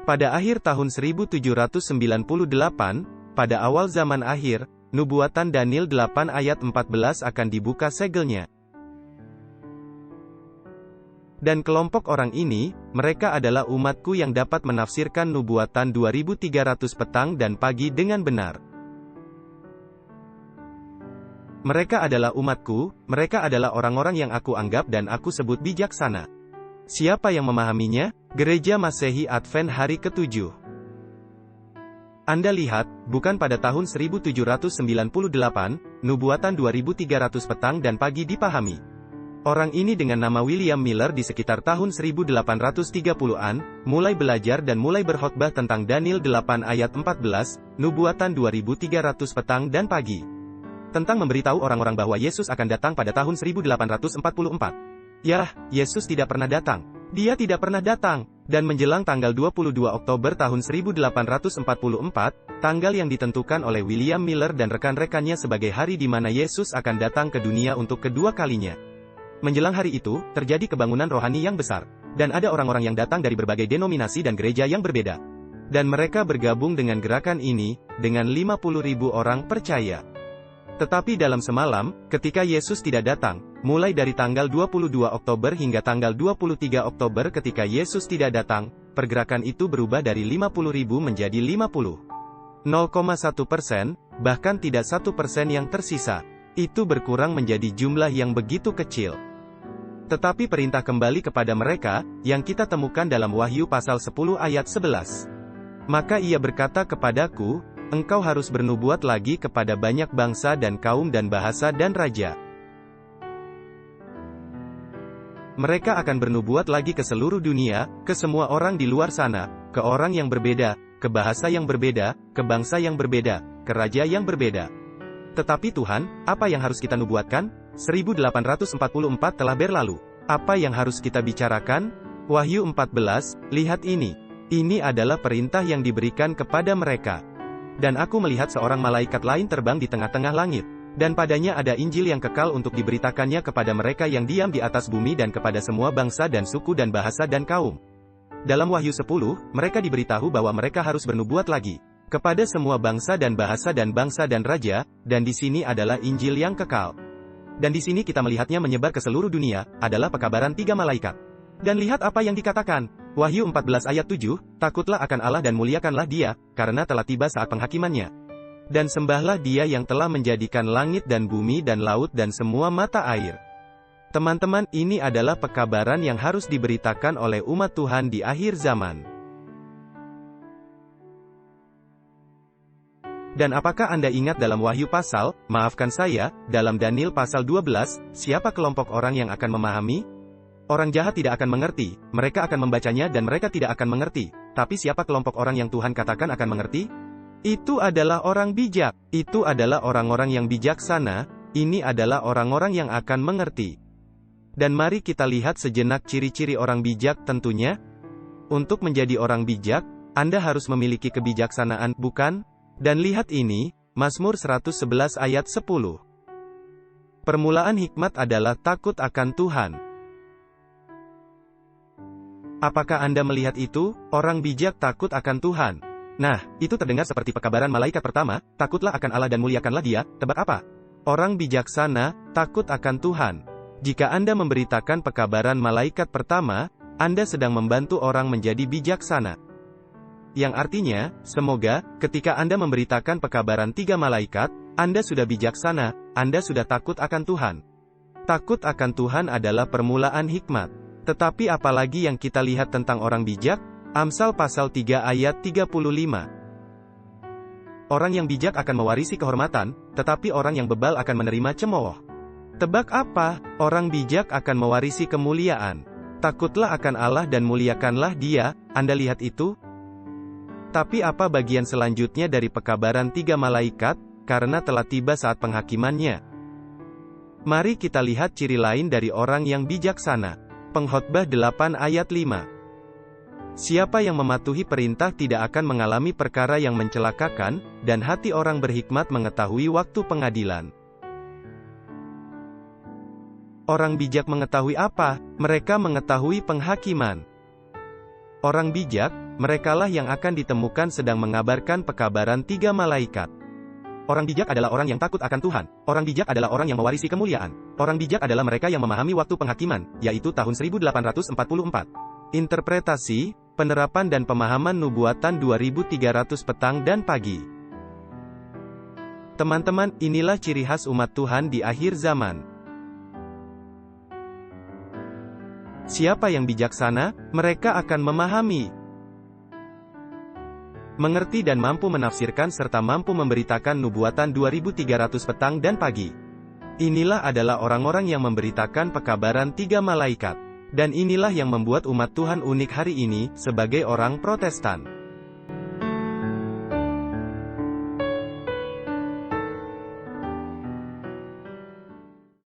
Pada akhir tahun 1798, pada awal zaman akhir, nubuatan Daniel 8 ayat 14 akan dibuka segelnya. Dan kelompok orang ini, mereka adalah umatku yang dapat menafsirkan nubuatan 2300 petang dan pagi dengan benar. Mereka adalah umatku, mereka adalah orang-orang yang aku anggap dan aku sebut bijaksana. Siapa yang memahaminya? Gereja Masehi Advent hari ke-7. Anda lihat, bukan pada tahun 1798, nubuatan 2300 petang dan pagi dipahami. Orang ini dengan nama William Miller di sekitar tahun 1830-an, mulai belajar dan mulai berkhotbah tentang Daniel 8 ayat 14, nubuatan 2300 petang dan pagi. Tentang memberitahu orang-orang bahwa Yesus akan datang pada tahun 1844. Yah, Yesus tidak pernah datang. Dia tidak pernah datang. Dan menjelang tanggal 22 Oktober tahun 1844, tanggal yang ditentukan oleh William Miller dan rekan-rekannya sebagai hari di mana Yesus akan datang ke dunia untuk kedua kalinya. Menjelang hari itu, terjadi kebangunan rohani yang besar. Dan ada orang-orang yang datang dari berbagai denominasi dan gereja yang berbeda. Dan mereka bergabung dengan gerakan ini, dengan 50.000 orang percaya. Tetapi dalam semalam, ketika Yesus tidak datang, mulai dari tanggal 22 Oktober hingga tanggal 23 Oktober ketika Yesus tidak datang, pergerakan itu berubah dari 50.000 menjadi 0,1%, bahkan tidak 1% yang tersisa. Itu berkurang menjadi jumlah yang begitu kecil. Tetapi perintah kembali kepada mereka, yang kita temukan dalam Wahyu pasal 10 ayat 11. Maka ia berkata kepadaku, engkau harus bernubuat lagi kepada banyak bangsa dan kaum dan bahasa dan raja. Mereka akan bernubuat lagi ke seluruh dunia, ke semua orang di luar sana, ke orang yang berbeda, ke bahasa yang berbeda, ke bangsa yang berbeda, ke raja yang berbeda. Tetapi Tuhan, apa yang harus kita nubuatkan? 1844 telah berlalu. Apa yang harus kita bicarakan? Wahyu 14, lihat ini. Ini adalah perintah yang diberikan kepada mereka. Dan aku melihat seorang malaikat lain terbang di tengah-tengah langit. Dan padanya ada Injil yang kekal untuk diberitakannya kepada mereka yang diam di atas bumi dan kepada semua bangsa dan suku dan bahasa dan kaum. Dalam Wahyu 10, mereka diberitahu bahwa mereka harus bernubuat lagi. Kepada semua bangsa dan bahasa dan raja, dan di sini adalah Injil yang kekal. Dan di sini kita melihatnya menyebar ke seluruh dunia, adalah pekabaran 3 malaikat. Dan lihat apa yang dikatakan. Wahyu 14 ayat 7, takutlah akan Allah dan muliakanlah Dia, karena telah tiba saat penghakimannya. Dan sembahlah Dia yang telah menjadikan langit dan bumi dan laut dan semua mata air. Teman-teman, ini adalah pekabaran yang harus diberitakan oleh umat Tuhan di akhir zaman. Dan apakah Anda ingat dalam Wahyu dalam Daniel pasal 12, siapa kelompok orang yang akan memahami? Orang jahat tidak akan mengerti, mereka akan membacanya dan mereka tidak akan mengerti. Tapi siapa kelompok orang yang Tuhan katakan akan mengerti? Itu adalah orang bijak. Itu adalah orang-orang yang bijaksana, ini adalah orang-orang yang akan mengerti. Dan mari kita lihat sejenak ciri-ciri orang bijak tentunya. Untuk menjadi orang bijak, Anda harus memiliki kebijaksanaan, bukan? Dan lihat ini, Mazmur 111 ayat 10. Permulaan hikmat adalah takut akan Tuhan. Apakah Anda melihat itu? Orang bijak takut akan Tuhan. Nah, itu terdengar seperti pekabaran malaikat pertama, takutlah akan Allah dan muliakanlah Dia. Tebak apa? Orang bijaksana, takut akan Tuhan. Jika Anda memberitakan pekabaran malaikat pertama, Anda sedang membantu orang menjadi bijaksana. Yang artinya, semoga, ketika Anda memberitakan pekabaran 3 malaikat, Anda sudah bijaksana, Anda sudah takut akan Tuhan. Takut akan Tuhan adalah permulaan hikmat. Tetapi apalagi yang kita lihat tentang orang bijak? Amsal pasal 3 ayat 35. Orang yang bijak akan mewarisi kehormatan, tetapi orang yang bebal akan menerima cemooh. Tebak apa? Orang bijak akan mewarisi kemuliaan. Takutlah akan Allah dan muliakanlah Dia, Anda lihat itu? Tapi apa bagian selanjutnya dari pekabaran 3 malaikat, karena telah tiba saat penghakimannya? Mari kita lihat ciri lain dari orang yang bijaksana. Pengkhotbah 8 ayat 5. Siapa yang mematuhi perintah tidak akan mengalami perkara yang mencelakakan, dan hati orang berhikmat mengetahui waktu pengadilan. Orang bijak mengetahui apa? Mereka mengetahui penghakiman. Orang bijak, Merekalah yang akan ditemukan sedang mengabarkan pekabaran 3 malaikat. Orang bijak adalah orang yang takut akan Tuhan. Orang bijak adalah orang yang mewarisi kemuliaan. Orang bijak adalah mereka yang memahami waktu penghakiman, yaitu tahun 1844. Interpretasi, penerapan dan pemahaman nubuatan 2300 petang dan pagi. Teman-teman, inilah ciri khas umat Tuhan di akhir zaman. Siapa yang bijaksana? Mereka akan memahami, mengerti dan mampu menafsirkan serta mampu memberitakan nubuatan 2300 petang dan pagi. Inilah adalah orang-orang yang memberitakan pekabaran 3 malaikat. Dan inilah yang membuat umat Tuhan unik hari ini, sebagai orang Protestan.